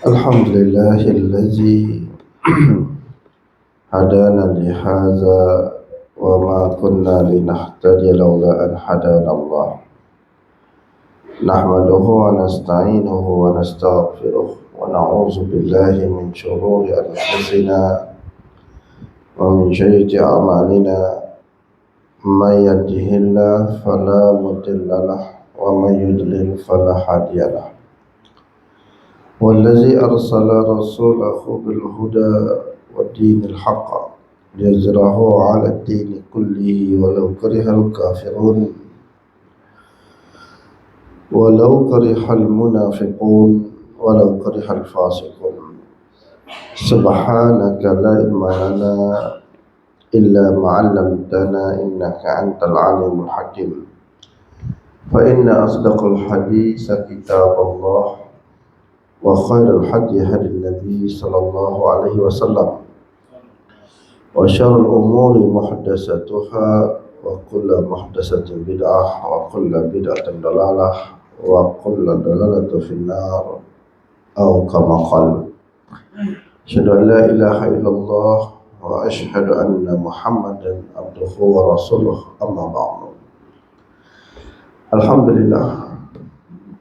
الحمد لله الذي هدانا لهذا وما كنا لنهتدي لولا أن هدانا الله. نحمده ونستعينه ونستغفره ونعوذ بالله من شرور أنفسنا ومن سيئات أعمالنا. من يهده الله فلا مضل له ومن يضلل فلا هادي له. والذي أرسل رسوله بالهدى والدين الحق ليظهره على الدين كله ولو كره الكافرون ولو كره المنافقون ولو كره الفاسقون. سبحانك لا علم لنا إلا ما علمتنا إنك أنت العليم الحكيم. فإن أصدق الحديث كتاب الله وخير الهدي هدي النبي صلى الله عليه وسلم وشر الأمور محدثاتها وكل محدثة بدعة وكل بدعة ضلالة وكل ضلالة في النار أو كما قال. أشهد أن لا إله إلا الله وأشهد أن محمدا عبده ورسوله أما بعد. Alhamdulillah,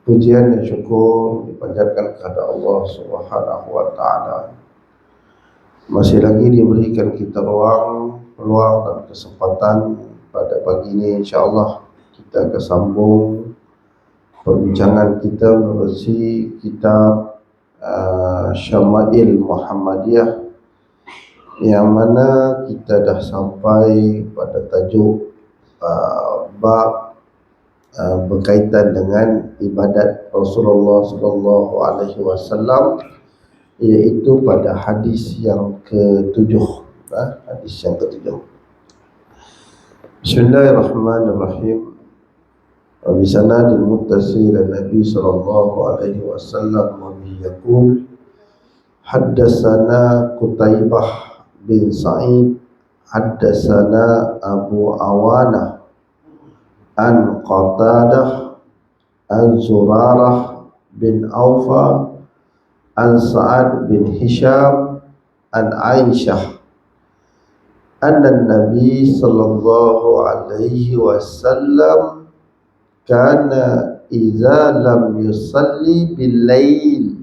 pujian dan syukur dipanjatkan kepada Allah Subhanahu wa taala. Masih lagi diberikan kita peluang dan kesempatan pada pagi ini, insyaallah kita akan sambung perbincangan kita menerusi kitab Syama'il Muhammadiyah, yang mana kita dah sampai pada tajuk bab berkaitan dengan ibadat Rasulullah sallallahu alaihi wasallam, iaitu pada hadis yang ke-7. Hadis yang ke-7. Bismillahirrahmanirrahim. Wa bi sanadil muttasil Nabi sallallahu alaihi wasallam wa yaqul haddatsana Qutaibah bin Sa'id haddatsana Abu Awanah an Qatadah an Zurarah bin Aufa an Sa'ad bin Hisham an Aisyah anna Nabi sallallahu alaihi wasallam kana idza lam yusalli bil lail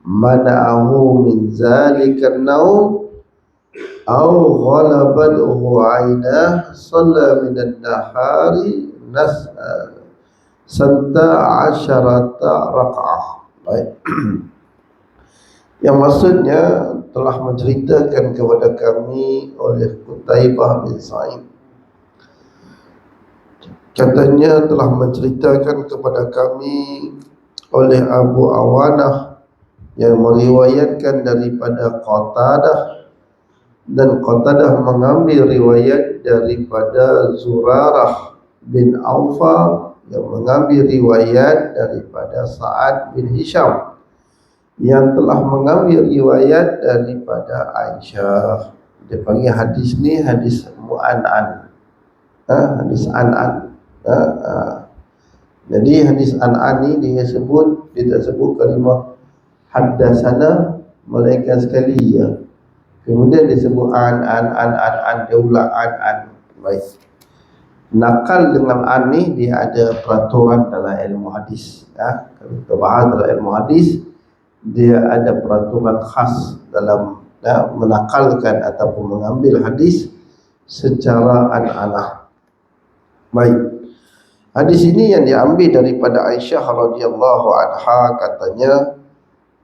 mana'ahu min zalika an-nawm aw ghalabathu 'ainah shalla min an-nahari santa asyarata raka'ah. Baik. Yang maksudnya telah menceritakan kepada kami oleh Qutaibah bin Sa'id. Katanya telah menceritakan kepada kami oleh Abu Awanah yang meriwayatkan daripada Qatadah, dan Qatadah mengambil riwayat daripada Zurarah bin Aufa yang mengambil riwayat daripada Sa'ad bin Hisham yang telah mengambil riwayat daripada Aisyah. Dia panggil hadis ni hadis mu'an'an, hadis an'an. Jadi hadis an'an ni dia tak sebut kalimah haddatsana melainkan sekali ya. Kemudian disebut an, dia ulang an. Baik. Nakal dengan an ni dia ada peraturan dalam ilmu hadis. Kalau kita bahas dalam ilmu hadis, dia ada peraturan khas dalam menakalkan ataupun mengambil hadis secara an-anah. Baik. Hadis ini yang diambil daripada Aisyah radhiyallahu anha, katanya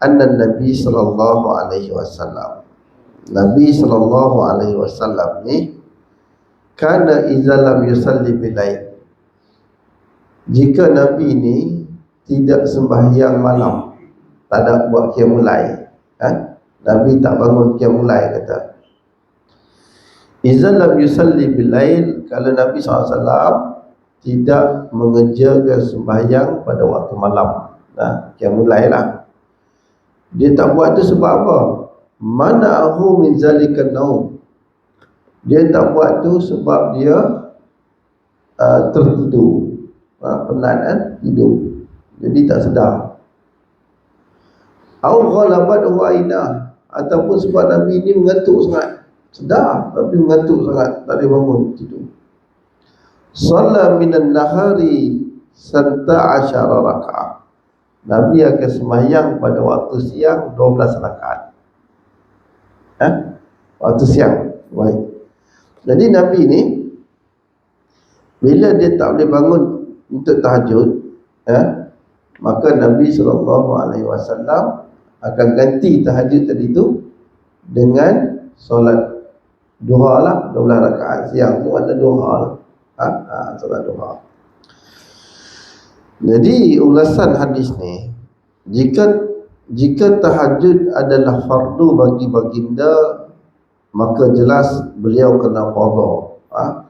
anna Nabi sallallahu alaihi wasallam, Nabi sallallahu alaihi wasallam ni kana idza lam yusalli bilail, jika Nabi ni tidak sembahyang malam, tak ada buat qiyamul lail, Nabi tak bangun qiyamul lail, kata idza lam yusalli bilail, kalau Nabi SAW tidak mengerjakan sembahyang pada waktu malam, qiyamul lail lah, dia tak buat tu sebab apa? Mana'ahu min zalika naum, dia tak buat tu sebab dia tertidur, penat tidur, jadi tak sedar. Au ghalabat aina, ataupun sebab Nabi ni mengantuk sangat. Sedar tapi mengantuk sangat, tak boleh bangun tidur. Shalla minan nahari santa asyara rakaat. Nabi akan sembahyang pada waktu siang 12 rakaat. Waktu siang. Baik. Jadi Nabi ni bila dia tak boleh bangun untuk tahajud, maka Nabi SAW akan ganti tahajud tadi tu dengan solat duha lah, 12 rakaat siang tu ada duha lah. Solat duha. Jadi ulasan hadis ni, jika tahajud adalah fardu bagi baginda, maka jelas beliau kena qada.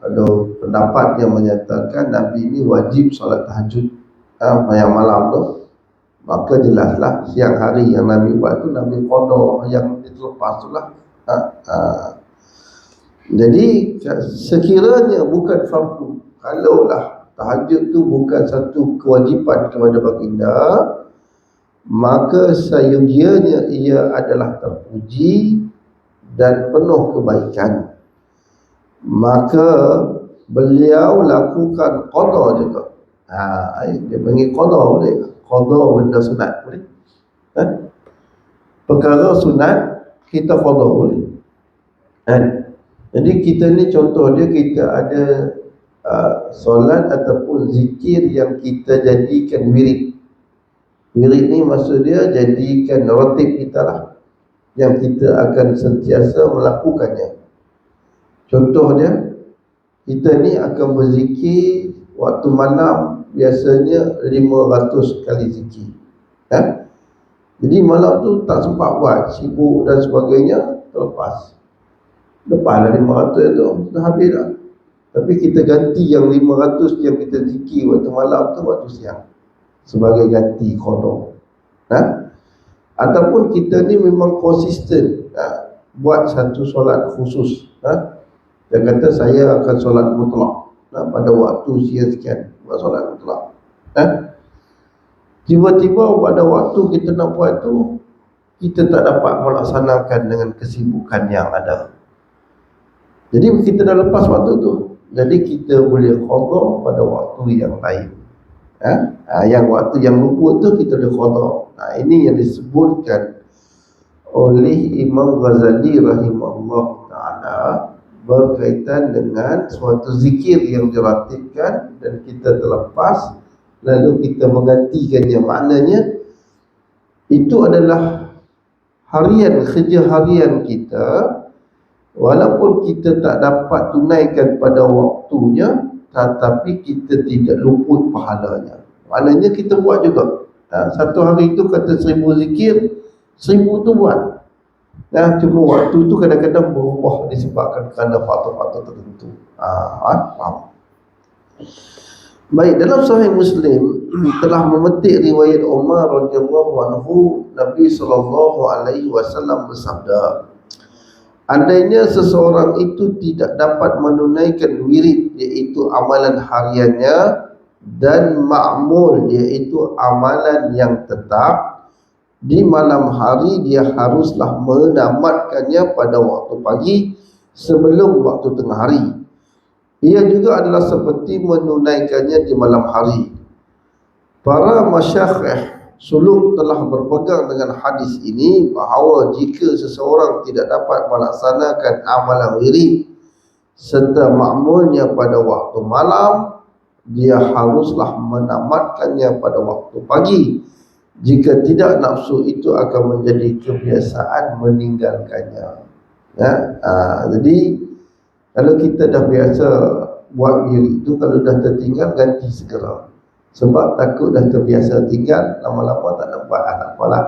Kalau pendapat yang menyatakan Nabi ini wajib solat tahajud yang malam tu, maka jelaslah siang hari yang Nabi buat tu Nabi qada, yang terlepas tu lah. Jadi sekiranya bukan fardu, kalaulah tahajud tu bukan satu kewajipan kepada baginda, maka sayogianya ia adalah terpuji dan penuh kebaikan, maka beliau lakukan qada juga. Dia panggil qada boleh. Qada benda sunat boleh. Perkara sunat kita qada boleh. Jadi kita ni contoh dia, kita ada solat ataupun zikir yang kita jadikan wirid. Wirid ni maksud dia jadikan rotib kita lah, yang kita akan sentiasa melakukannya. Contoh dia, kita ni akan berzikir waktu malam biasanya 500 kali zikir. Jadi malam tu tak sempat buat, sibuk dan sebagainya, terlepas. Lepaslah 500 tu, dah habis dah. Tapi kita ganti yang 500 yang kita zikir waktu malam tu waktu siang, sebagai ganti qada. Ataupun kita ni memang konsisten buat satu solat khusus. Dia kata saya akan solat mutlak pada waktu sekian buat solat mutlak. Tiba-tiba pada waktu kita nak buat tu, kita tak dapat melaksanakan dengan kesibukan yang ada. Jadi kita dah lepas waktu tu, jadi kita boleh qada pada waktu yang lain. Yang waktu yang luput tu kita boleh qada. Ini yang disebutkan oleh Imam Ghazali rahimahullah ta'ala berkaitan dengan suatu zikir yang diratibkan dan kita terlepas, lalu kita menggantikannya. Maknanya itu adalah harian, kerja harian kita. Walaupun kita tak dapat tunaikan pada waktunya, tetapi kita tidak luput pahalanya. Maknanya kita buat juga. Satu hari itu kata 1000 zikir, 1000 tu buat. Cuma waktu tu kadang-kadang berubah disebabkan kerana faktor-faktor tertentu. Faham? Baik, dalam Sahih Muslim telah memetik riwayat Umar radhiyallahu anhu, Nabi SAW bersabda, andainya seseorang itu tidak dapat menunaikan wirid, iaitu amalan hariannya, dan ma'mul, iaitu amalan yang tetap, di malam hari dia haruslah menamatkannya pada waktu pagi sebelum waktu tengah hari. Ia juga adalah seperti menunaikannya di malam hari. Para masyayikh suluk telah berpegang dengan hadis ini bahawa jika seseorang tidak dapat melaksanakan amalan wirid serta makmulnya pada waktu malam, dia haruslah menamatkannya pada waktu pagi. Jika tidak, nafsu itu akan menjadi kebiasaan meninggalkannya. Jadi kalau kita dah biasa buat wirid itu, kalau dah tertinggal ganti segera. Sebab takut dah terbiasa tinggal, lama-lama tak dapat, tak apalah.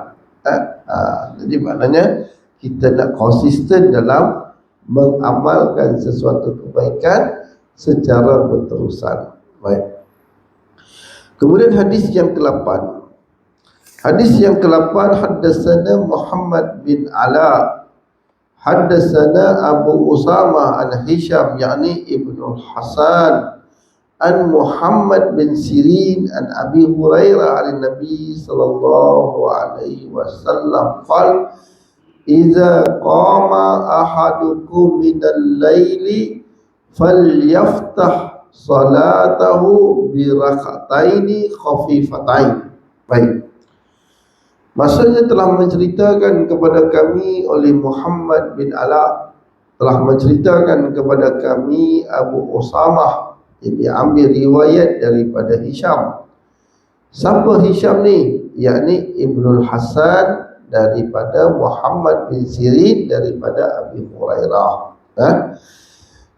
Jadi maknanya kita nak konsisten dalam mengamalkan sesuatu kebaikan secara berterusan. Baik. Kemudian hadis yang ke-8. Hadis yang ke-8, haddatsana Muhammad bin Ala, haddatsana Abu Usamah an Hisham, yakni Ibnu Hasan, an Muhammad bin Sirin an Abi Hurairah an Nabi sallallahu alaihi wasallam qala idza qama ahadukum minal laili falyaftah salatahu bi rak'ataini khafifatain. Baik. Maksudnya telah menceritakan kepada kami oleh Muhammad bin Ala, telah menceritakan kepada kami Abu Usamah, jadi ambil riwayat daripada Hisham. Siapa Hisham ni? Yakni Ibnul Hasan daripada Muhammad bin Sirin daripada Abi Hurairah.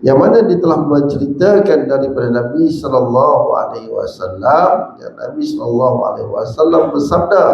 Yang mana dia telah menceritakan daripada Nabi sallallahu alaihi wasallam, yang Nabi sallallahu alaihi wasallam bersabda,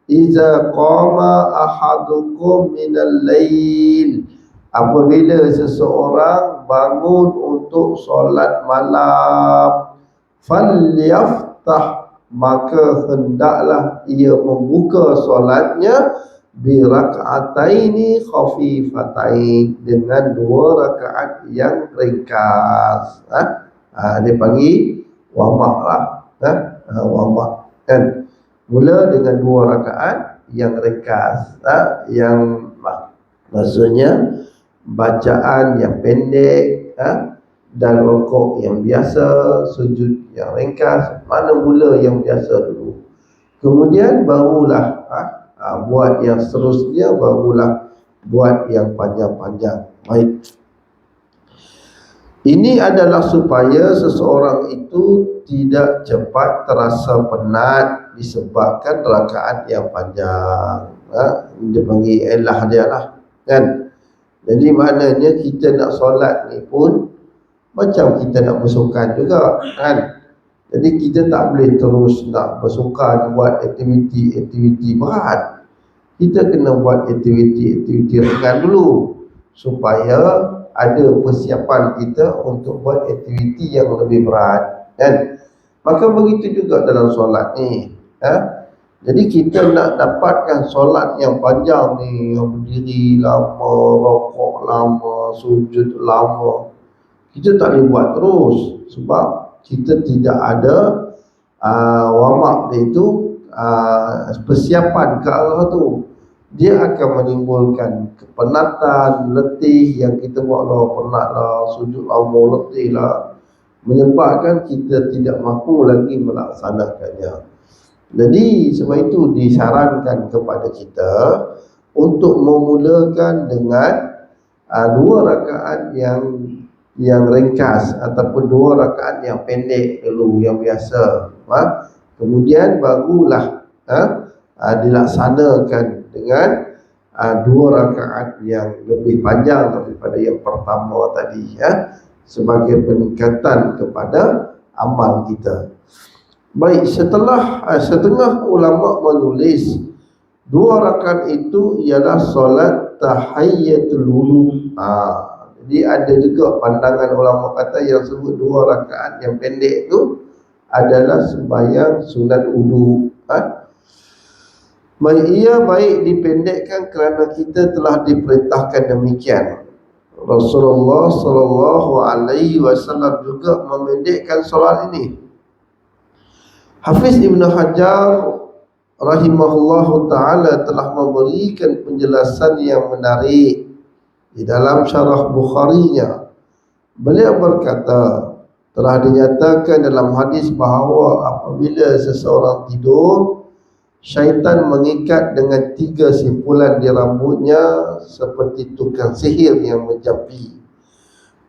"Iza qama ahadukum minal lail." Apabila seseorang bangun untuk solat malam, falyaftah, maka hendaklah ia membuka solatnya bi rak'ataini khafifatain, dengan 2 rakaat yang ringkas. Dia panggil wamak lah. Wamak kan, mula dengan 2 rakaat yang ringkas, yang maksudnya bacaan yang pendek, dan rukuk yang biasa, sujud yang ringkas. Mana mula yang biasa dulu, kemudian barulah buat yang seterusnya, barulah buat yang panjang-panjang. Baik. Ini adalah supaya seseorang itu tidak cepat terasa penat disebabkan rakaat yang panjang. Dia panggil elah dia lah, kan? Jadi maknanya kita nak solat ni pun macam kita nak bersukan juga, kan? Jadi kita tak boleh terus nak bersukan, buat aktiviti berat. Kita kena buat aktiviti ringan dulu, supaya ada persiapan kita untuk buat aktiviti yang lebih berat, kan? Maka begitu juga dalam solat ni. Jadi kita nak dapatkan solat yang panjang ni, yang berdiri lama, rokok lama, sujud lama, kita tak boleh buat terus, sebab kita tidak ada wamak dia itu, persiapan ke arah tu. Dia akan menimbulkan kepenatan, letih, yang kita buat lah, penat lah, sujud lama, letih lah, menyebabkan kita tidak mampu lagi melaksanakannya. Jadi sebab itu disarankan kepada kita untuk memulakan dengan 2 rakaat yang ringkas, ataupun 2 rakaat yang pendek dulu, yang biasa. Kemudian barulah dilaksanakan dengan 2 rakaat yang lebih panjang daripada yang pertama tadi, sebagai peningkatan kepada amal kita. Baik, setelah setengah ulama menulis 2 rakaat itu ialah solat tahiyyatul wudu. Jadi ada juga pandangan ulama kata yang sebut 2 rakaat yang pendek itu adalah sembahyang sunat wudu. Baik dipendekkan kerana kita telah diperintahkan demikian. Rasulullah sallallahu alaihi wasallam juga memendekkan solat ini. Hafiz Ibn Hajar rahimahullahu ta'ala telah memberikan penjelasan yang menarik di dalam syarah Bukharinya. Beliau berkata, telah dinyatakan dalam hadis bahawa apabila seseorang tidur, syaitan mengikat dengan 3 simpulan di rambutnya seperti tukang sihir yang menjampi,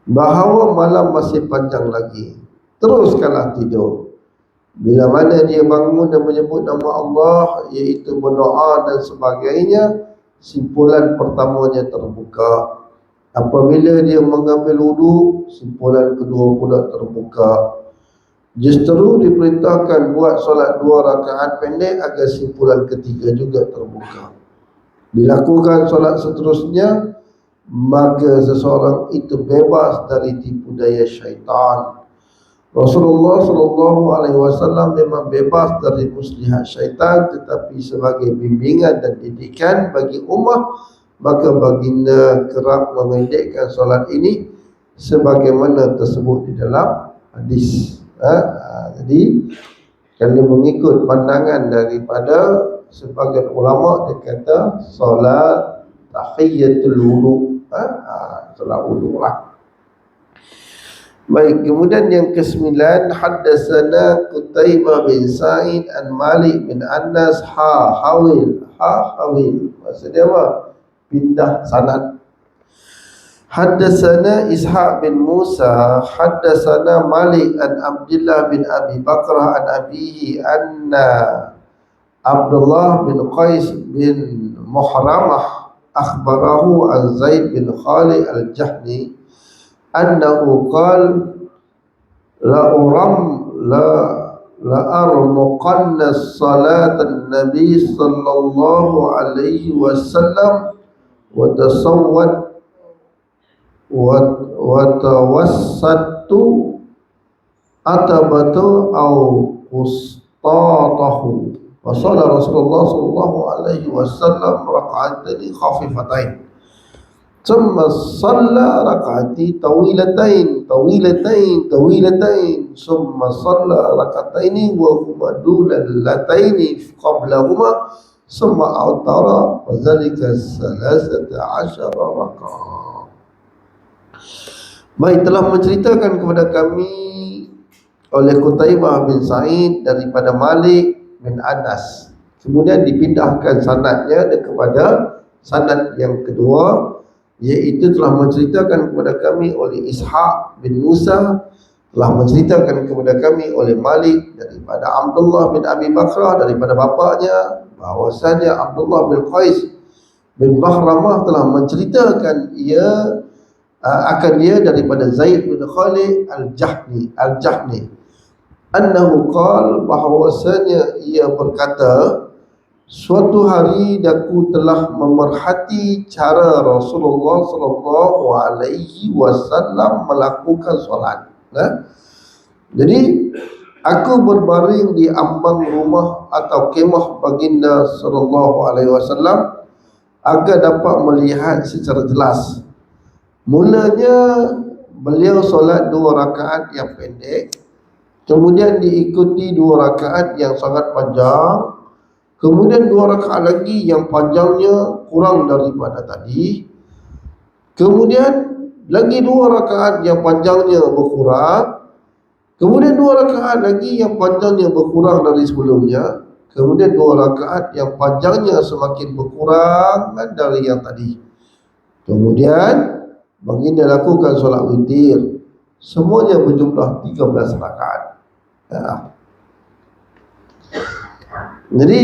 bahawa malam masih panjang lagi. Teruskanlah tidur. Bila mana dia bangun dan menyebut nama Allah, iaitu berdoa dan sebagainya, simpulan pertamanya terbuka. Apabila dia mengambil wudu, simpulan kedua pula terbuka. Justru diperintahkan buat solat 2 rakaat pendek agar simpulan ketiga juga terbuka. Dilakukan solat seterusnya, maka seseorang itu bebas dari tipu daya syaitan. Rasulullah SAW memang bebas dari muslihat syaitan, tetapi sebagai bimbingan dan didikan bagi ummah, maka baginda kerap memendekkan solat ini sebagaimana tersebut di dalam hadis. Jadi kalau mengikut pandangan daripada sebagian ulama, dia kata solat tahiyatul wudu, solat wudu lah. Baik, kemudian yang ke-9, haddatsana Qutaibah bin Sa'id an Malik bin Anas hawil. Maksudnya apa? Pindah sanad. Haddatsana Ishaq bin Musa, haddatsana Malik an Abdullah bin Abi Bakrah an abihi anna Abdullah bin Qais bin Muhramah akhbarahu an Zaid bin Khalid al-Jahni annahu qala la armuqanna salatan nabi sallallahu alaihi wasallam wa tasawwad wa tawassatu atabatu au qustatahu wa shalla Rasulullah sallallahu alaihi wasallam raka'ataini khafifatain ثم صلى ركعتين طويلتين ثم صلى ركعتين وهما دون اللتين قبلهما ثم أوتر وذلك 13 ركعة. Baik, telah menceritakan kepada kami oleh Qutaibah bin Sa'id daripada Malik bin Anas, kemudian dipindahkan sanadnya kepada sanad yang kedua, iaitu telah menceritakan kepada kami oleh Ishaq bin Musa, telah menceritakan kepada kami oleh Malik daripada Abdullah bin Abi Bakrah daripada bapaknya, bahwasanya Abdullah bin Qais bin Mahramah telah menceritakan akan dia daripada Zaid bin Khalid al-Jahni annahu qala, bahwasanya ia berkata, suatu hari aku telah memerhati cara Rasulullah sallallahu alaihi wasallam melakukan solat. Jadi aku berbaring di ambang rumah atau kemah baginda sallallahu alaihi wasallam agar dapat melihat secara jelas. Mulanya beliau solat 2 rakaat yang pendek, kemudian diikuti 2 rakaat yang sangat panjang, kemudian 2 rakaat lagi yang panjangnya kurang daripada tadi, kemudian lagi 2 rakaat yang panjangnya berkurang, kemudian 2 rakaat lagi yang panjangnya berkurang dari sebelumnya, kemudian 2 rakaat yang panjangnya semakin berkurang dari yang tadi. Kemudian baginda lakukan solat witir, semuanya berjumlah 13 rakaat. Jadi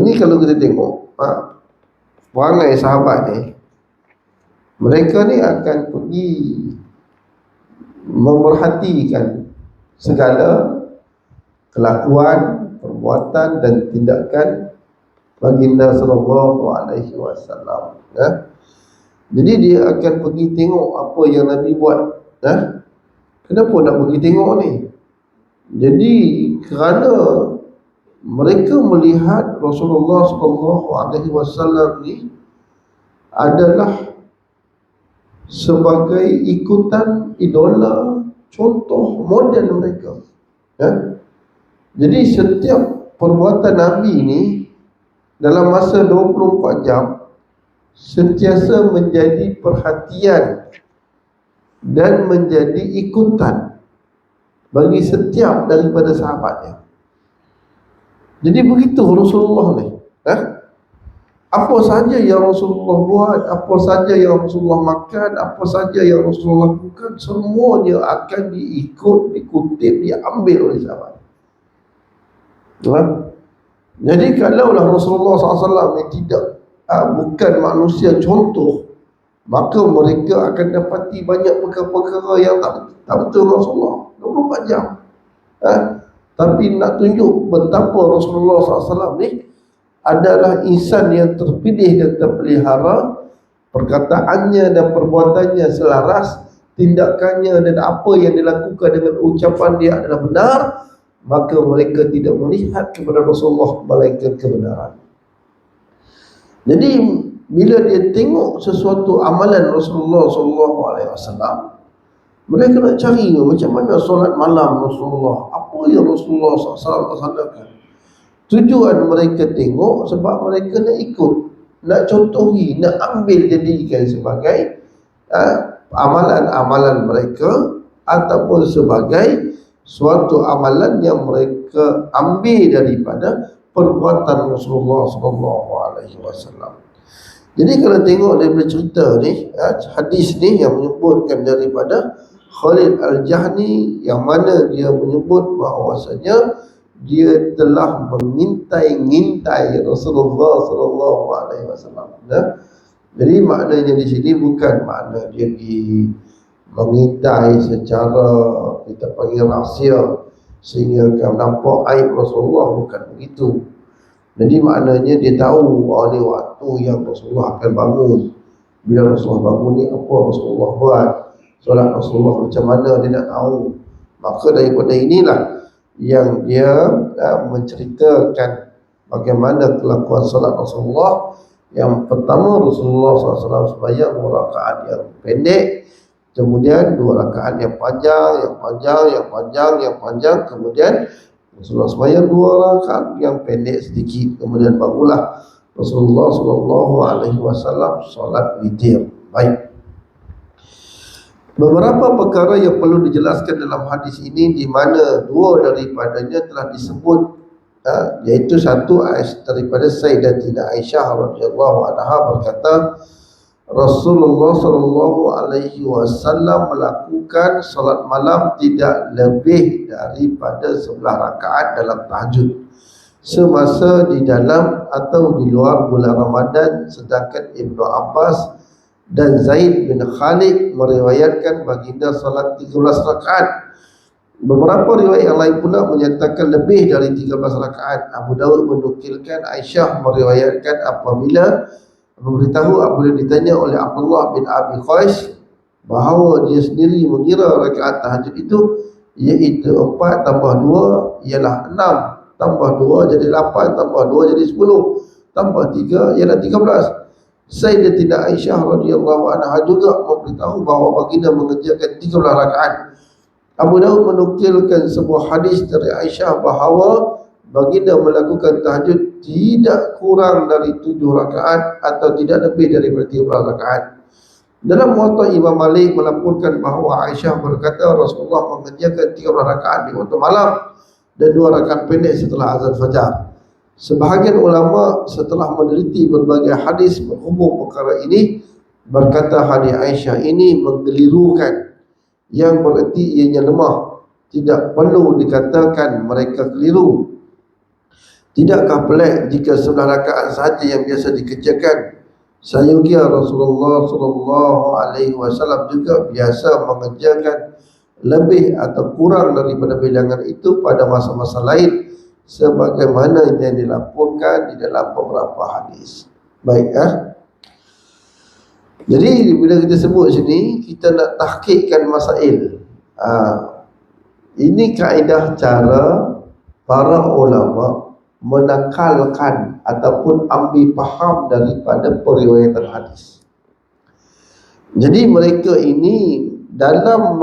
ini kalau kita tengok perangai sahabat ni, mereka ni akan pergi memerhatikan segala kelakuan, perbuatan dan tindakan baginda sallallahu alaihi wasallam. Jadi dia akan pergi tengok apa yang Nabi buat. Kenapa nak pergi tengok ni? Jadi kerana mereka melihat Rasulullah sallallahu alaihi wasallam ni adalah sebagai ikutan idola, contoh model mereka. Jadi setiap perbuatan Nabi ni dalam masa 24 jam sentiasa menjadi perhatian dan menjadi ikutan bagi setiap daripada sahabatnya. Jadi begitu Rasulullah ni. Apa saja yang Rasulullah buat, apa saja yang Rasulullah makan, apa saja yang Rasulullah lakukan, semuanya akan dikutip, diambil oleh sahabat. Jadi kalaulah Rasulullah SAW yang bukan manusia contoh, maka mereka akan dapati banyak perkara-perkara yang tak betul Rasulullah 24 jam. Tapi nak tunjuk betapa Rasulullah SAW ni adalah insan yang terpilih dan terpelihara, perkataannya dan perbuatannya selaras, tindakannya dan apa yang dilakukan dengan ucapan dia adalah benar, maka mereka tidak melihat kepada Rasulullah melainkan kebenaran. Jadi bila dia tengok sesuatu amalan Rasulullah SAW, Mereka nak cari macam mana solat malam Rasulullah, apa yang Rasulullah SAW laksanakan. Tujuan mereka tengok sebab mereka nak ikut, nak contohi, nak ambil jadikan sebagai amalan-amalan mereka, ataupun sebagai suatu amalan yang mereka ambil daripada perbuatan Rasulullah SAW. Jadi kalau tengok daripada cerita ni, hadis ni yang menyebutkan daripada Khalid Al-Jahni, yang mana dia menyebut bahawasanya dia telah mengintai-ngintai Rasulullah SAW. Jadi maknanya di sini bukan makna dia mengintai secara kita panggil rahsia sehingga kan nampak aib Rasulullah, bukan begitu. Jadi maknanya dia tahu ni waktu yang Rasulullah akan bangun. Bila Rasulullah bangun ni, apa Rasulullah buat, solat Rasulullah macam mana, dia nak tahu. Maka daripada inilah yang dia menceritakan bagaimana kelakuan solat Rasulullah. Yang pertama, Rasulullah SAW sembahyang 2 rakaat yang pendek, kemudian 2 rakaat yang panjang, yang panjang, kemudian Rasulullah sembahyang 2 rakaat yang pendek sedikit, kemudian bangunlah Rasulullah SAW solat witir. Baik. Beberapa perkara yang perlu dijelaskan dalam hadis ini, di mana 2 daripadanya telah disebut, yaitu satu daripada Sayyidatina Aisyah radhiyallahu anha berkata, Rasulullah SAW melakukan salat malam tidak lebih daripada 11 rakaat dalam tahajud semasa di dalam atau di luar bulan Ramadan. Sedangkan Ibnu Abbas dan Zaid bin Khalid meriwayatkan baginda salat 13 rakaat. Beberapa riwayat yang lain pula menyatakan lebih dari 13 rakaat. Abu Dawud menukilkan Aisyah meriwayatkan apabila ditanya oleh Abdullah bin Abi Qais bahawa dia sendiri mengira rakaat tahajud itu iaitu 4 tambah 2 ialah 6, tambah 2 jadi 8, tambah 2 jadi 10, tambah 3 ialah 13. Sayyidatina Aisyah radhiyallahu anha juga memberitahu bahawa baginda mengerjakan 13 rakaat. Abu Dawud menukilkan sebuah hadis dari Aisyah bahawa baginda melakukan tahajud tidak kurang dari 7 rakaat atau tidak lebih daripada 13 rakaat. Dalam Muwatta Imam Malik melaporkan bahawa Aisyah berkata Rasulullah mengerjakan 13 rakaat di waktu malam dan 2 rakaat pendek setelah azan fajar. Sebahagian ulama setelah meneliti berbagai hadis berhubung perkara ini berkata hadis Aisyah ini menggelirukan, yang bererti ianya lemah. Tidak perlu dikatakan mereka keliru. Tidakkah pelik jika 11 rakaat sahaja yang biasa dikerjakan? Sayugia Rasulullah SAW juga biasa mengerjakan lebih atau kurang daripada bilangan itu pada masa-masa lain, sebagaimana yang dilaporkan di dalam beberapa hadis. Baik, Jadi bila kita sebut sini, kita nak tahqiqkan masail. Ini kaedah cara para ulama menakalkan ataupun ambil faham daripada periwayatan hadis. Jadi mereka ini dalam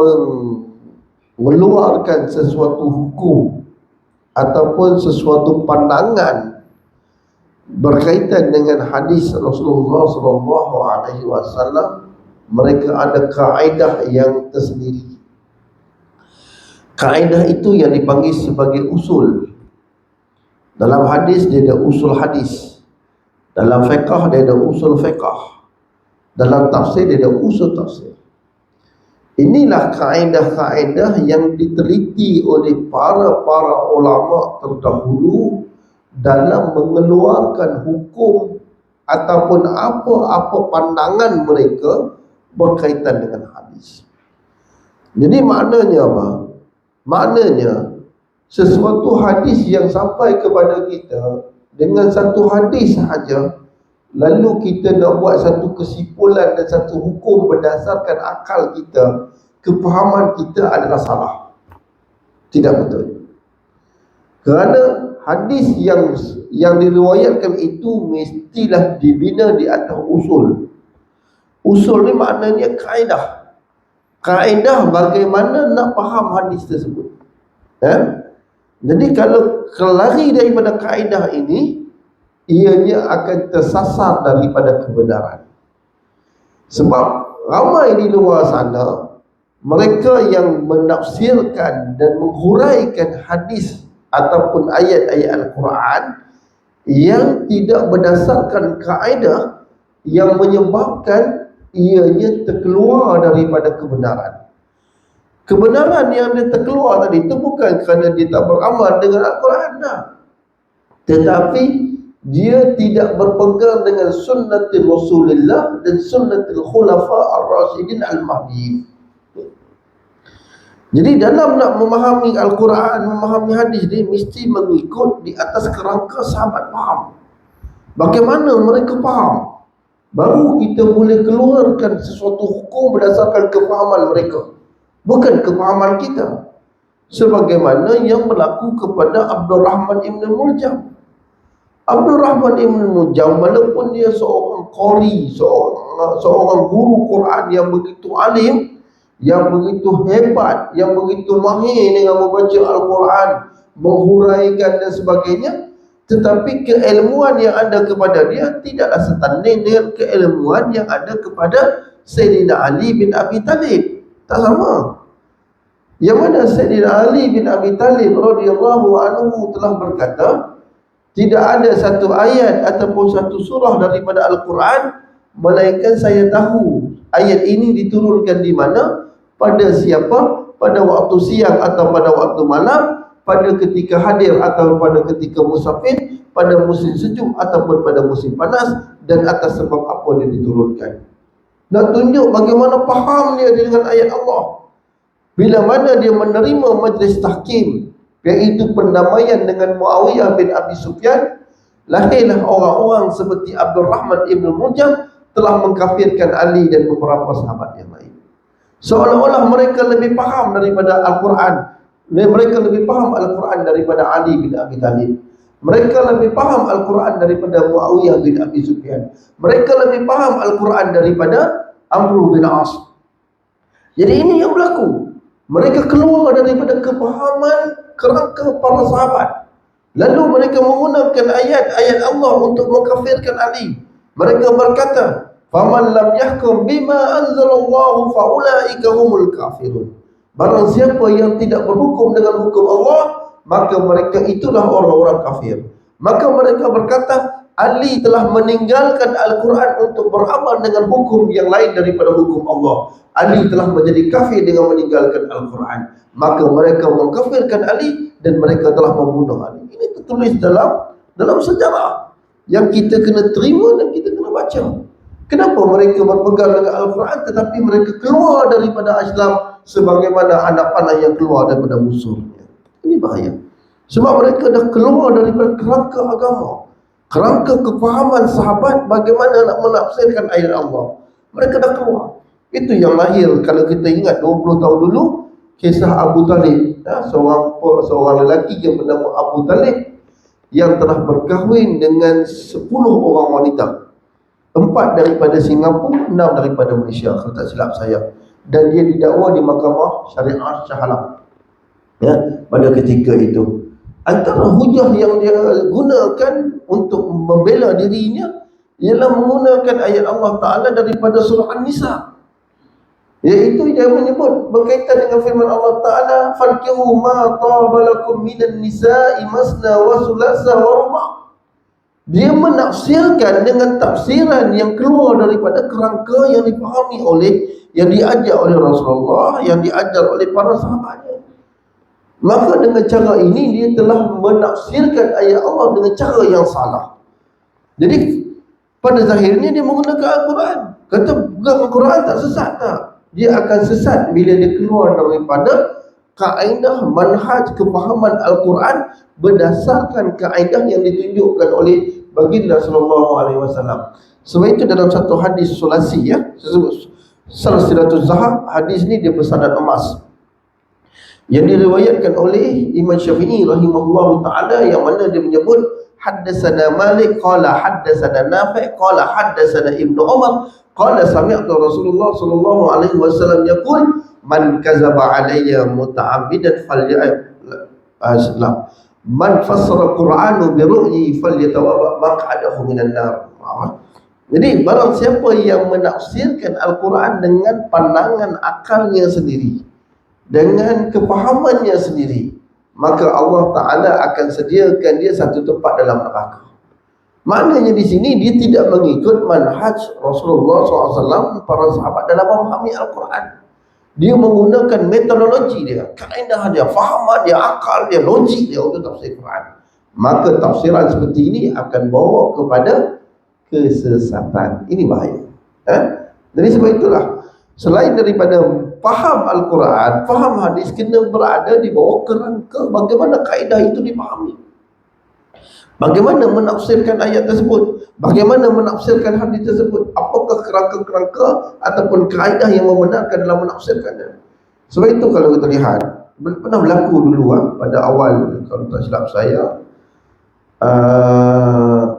mengeluarkan sesuatu hukum ataupun sesuatu pandangan berkaitan dengan hadis Rasulullah SAW, mereka ada kaedah yang tersendiri. Kaedah itu yang dipanggil sebagai usul. Dalam hadis dia ada usul hadis, dalam fiqh dia ada usul fiqh, dalam tafsir dia ada usul tafsir. Inilah kaedah-kaedah yang diteliti oleh para ulama terdahulu dalam mengeluarkan hukum ataupun apa-apa pandangan mereka berkaitan dengan hadis. Jadi maknanya apa? Maknanya sesuatu hadis yang sampai kepada kita dengan satu hadis sahaja, lalu kita nak buat satu kesimpulan dan satu hukum berdasarkan akal kita, kefahaman kita adalah salah. Tidak betul. Kerana hadis yang diriwayatkan itu mestilah dibina di atas usul. Usul ni maknanya kaedah. kaedah bagaimana nak faham hadis tersebut. Jadi kalau lari daripada kaedah ini, ianya akan tersasar daripada kebenaran. Sebab ramai di luar sana mereka yang menafsirkan dan menghuraikan hadis ataupun ayat-ayat Al-Quran yang tidak berdasarkan kaedah, yang menyebabkan ianya terkeluar daripada kebenaran. Kebenaran yang dia terkeluar tadi itu bukan kerana dia tak beramal dengan Al-Quran dah, tetapi dia tidak berpegang dengan sunnatul Rasulullah dan sunnatul khulafa ar-rasyidin al-mahdiin. Jadi dalam nak memahami Al-Quran, memahami hadis ni, mesti mengikut di atas kerangka sahabat faham. Bagaimana mereka faham, baru kita boleh keluarkan sesuatu hukum berdasarkan kefahaman mereka, bukan kefahaman kita. Sebagaimana yang berlaku kepada Abdul Rahman Ibn Muljam. Abdul Rahman Ibn Muljam, walaupun dia seorang qari, seorang guru Quran yang begitu alim, yang begitu hebat, yang begitu mahir dengan membaca Al-Quran, menghuraikan dan sebagainya, tetapi keilmuan yang ada kepada dia tidaklah setanding dengan keilmuan yang ada kepada Sayyidina Ali bin Abi Talib. Tak sama. Yang mana Sayyidina Ali bin Abi Talib radhiyallahu anhu telah berkata, tidak ada satu ayat ataupun satu surah daripada Al-Quran melainkan saya tahu ayat ini diturunkan di mana, pada siapa, pada waktu siang atau pada waktu malam, pada ketika hadir atau pada ketika musafir, pada musim sejuk ataupun pada musim panas, dan atas sebab apa dia diturunkan. Nak tunjuk bagaimana faham dia dengan ayat Allah. Bila mana dia menerima majlis tahkim, iaitu pendamaian dengan Muawiyah bin Abi Sufyan, lahirlah orang-orang seperti Abdul Rahman Ibn Muljam telah mengkafirkan Ali dan beberapa sahabat yang lain. Seolah-olah mereka lebih faham daripada Al-Quran. Mereka lebih faham Al-Quran daripada Ali bin Abi Talib. Mereka lebih faham Al-Quran daripada Muawiyah bin Abi Sufyan. Mereka lebih faham Al-Quran daripada Amr bin As. Jadi ini yang berlaku. Mereka keluar daripada kefahaman kerangka para sahabat. Lalu mereka menggunakan ayat-ayat Allah untuk mengkafirkan Ali. Mereka berkata, "Faman lam yahkum bima anzalallahu faulaika humul kafirun." Barang siapa yang tidak berhukum dengan hukum Allah, maka mereka itulah orang-orang kafir. Maka mereka berkata, Ali telah meninggalkan Al-Quran untuk beramal dengan hukum yang lain daripada hukum Allah. Ali telah menjadi kafir dengan meninggalkan Al-Quran. Maka mereka mengkafirkan Ali dan mereka telah membunuh Ali. Ini tertulis dalam sejarah yang kita kena terima dan kita kena baca. Kenapa mereka berpegang dengan Al-Quran tetapi mereka keluar daripada Islam sebagaimana anak panah yang keluar daripada musuhnya? Ini bahaya. Sebab mereka dah keluar daripada kerangka agama, kerangka kefahaman sahabat bagaimana nak menafsirkan ayat Allah. Mereka dah keluar. Itu yang lahir, kalau kita ingat 20 tahun dulu, kisah Abu Talib, seorang lelaki yang bernama Abu Talib yang telah berkahwin dengan 10 orang wanita, 4 daripada Singapura, 6 daripada Malaysia kalau tak silap saya. Dan dia didakwa di Mahkamah Syariah Shah Alam pada ketika itu. Antara hujah yang dia gunakan untuk membela dirinya ialah menggunakan ayat Allah Ta'ala daripada surah An-Nisa, iaitu dia menyebut berkaitan dengan firman Allah Ta'ala, "Fankihu ma tabalakum minan nisa'i masna wa sulasa wa ruba'." Dia menafsirkan dengan tafsiran yang keluar daripada kerangka yang dipahami yang diajar oleh Rasulullah, yang diajar oleh para sahabatnya. Maka dengan cara ini dia telah menafsirkan ayat Allah dengan cara yang salah. Jadi pada zahirnya dia menggunakan Al-Quran. Kata Al-Quran tak sesat tak? Dia akan sesat bila dia keluar daripada kaedah manhaj kefahaman Al-Quran berdasarkan kaedah yang ditunjukkan oleh baginda sallallahu alaihi wasallam. Sebab itu dalam satu hadis sulasi Silsilatul Zahab, hadis ni dia bersanad emas, yang diriwayatkan oleh Imam Syafi'i rahimahullahu ta'ala, yang mana dia menyebut haddatsana Malik qala haddatsana Nafi' qala haddatsana Ibnu Umar Qala sami'tu Rasulullah sallallahu alaihi wasallam yaqul man kadzaba alayya muta'ammidan man fassara Qur'anu bi ru'yi falyatawabba maq'adahu minan nar. Jadi barang siapa yang menafsirkan Al-Quran dengan pandangan akalnya sendiri, dengan kepahamannya sendiri, maka Allah Ta'ala akan sediakan dia satu tempat dalam neraka. Maknanya di sini dia tidak mengikut manhaj Rasulullah SAW, para sahabat dalam memahami Al-Quran. Dia menggunakan metodologi dia, kaedah dia, fahaman dia, akal dia, logik dia untuk tafsir Quran. Maka tafsiran seperti ini akan bawa kepada kesesatan. Ini bahaya. Jadi sebab itulah, selain daripada faham Al-Quran, faham hadis, kena berada di bawah kerangka bagaimana kaedah itu dipahami, bagaimana menafsirkan ayat tersebut, bagaimana menafsirkan hadis tersebut, apakah kerangka-kerangka ataupun kaedah yang membenarkan dalam menafsirkannya. Sebab itu kalau kita lihat, pernah berlaku dulu pada awal, kalau tak silap saya,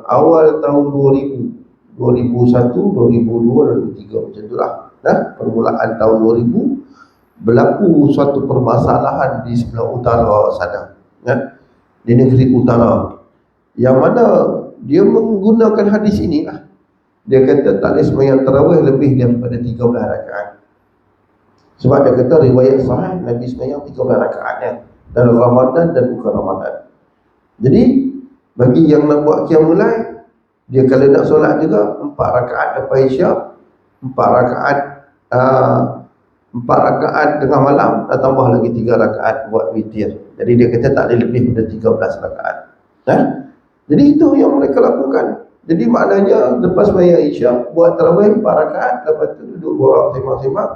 awal tahun 2000, 2001, 2002, 2003 macam itulah. Permulaan tahun 2000 berlaku suatu permasalahan di sebelah utara sana, di negeri utara, yang mana dia menggunakan hadis inilah. Dia kata tak boleh sembahyang tarawih lebih daripada 13 rakaat. Sebab dia kata riwayat sahih Nabi sembahyang 13 rakaat dalam Ramadan dan bukan Ramadan. Jadi bagi yang nak buat qiyamul lail, dia kalau nak solat juga 4 rakaat lepas isyak, 4 rakaat tengah malam, dan tambah lagi 3 rakaat buat witir. Jadi dia kata tak boleh lebih daripada 13 rakaat. Jadi itu yang mereka lakukan. Jadi maknanya lepas sembahyang isyak buat tarawih 4 rakaat, lepas tu duduk borak sembang-sembang,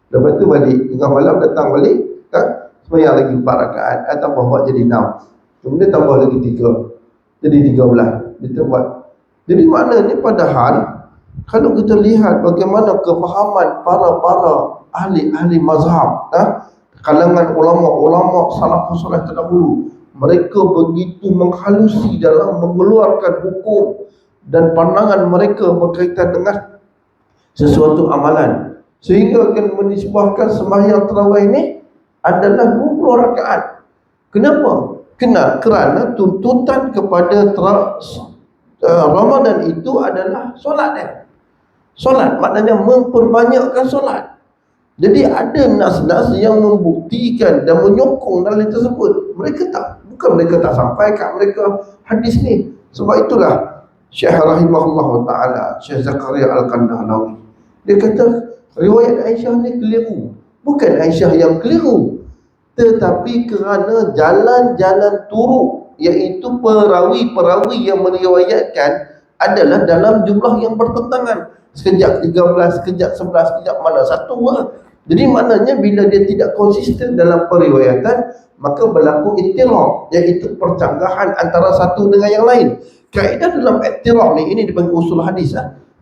lepas tu balik tengah malam, datang balik sembahyang lagi 4 rakaat, tambah buat jadi 6, kemudian tambah lagi 3, jadi 13. Kita buat. Jadi maknanya padahal kalau kita lihat bagaimana kefahaman para ahli mazhab, kalangan ulama-ulama salafus saleh terdahulu, mereka begitu menghalusi dalam mengeluarkan hukum dan pandangan mereka berkaitan dengan sesuatu amalan, sehingga akan menisbahkan sembahyang tarawih ini adalah 20 rakaat. Kenapa? Kerana tuntutan kepada Ramadan itu adalah solat. Solat maknanya memperbanyakkan solat. Jadi ada nas-nas yang membuktikan dan menyokong dalil tersebut. Bukan mereka tak sampai kat mereka hadis ni. Sebab itulah Syekh rahimahullah ta'ala, Syekh Zakaria Al-Kandahnawi, dia kata riwayat Aisyah ni keliru. Bukan Aisyah yang keliru, tetapi kerana jalan-jalan turuk, iaitu perawi-perawi yang meriwayatkan adalah dalam jumlah yang bertentangan. Sekejap 13, sekejap 11, sekejap mana satu Jadi maknanya bila dia tidak konsisten dalam periwayatan, maka berlaku ittirab, iaitu percanggahan antara satu dengan yang lain. Kaedah dalam ittirab ni, ini dipanggil usul hadis.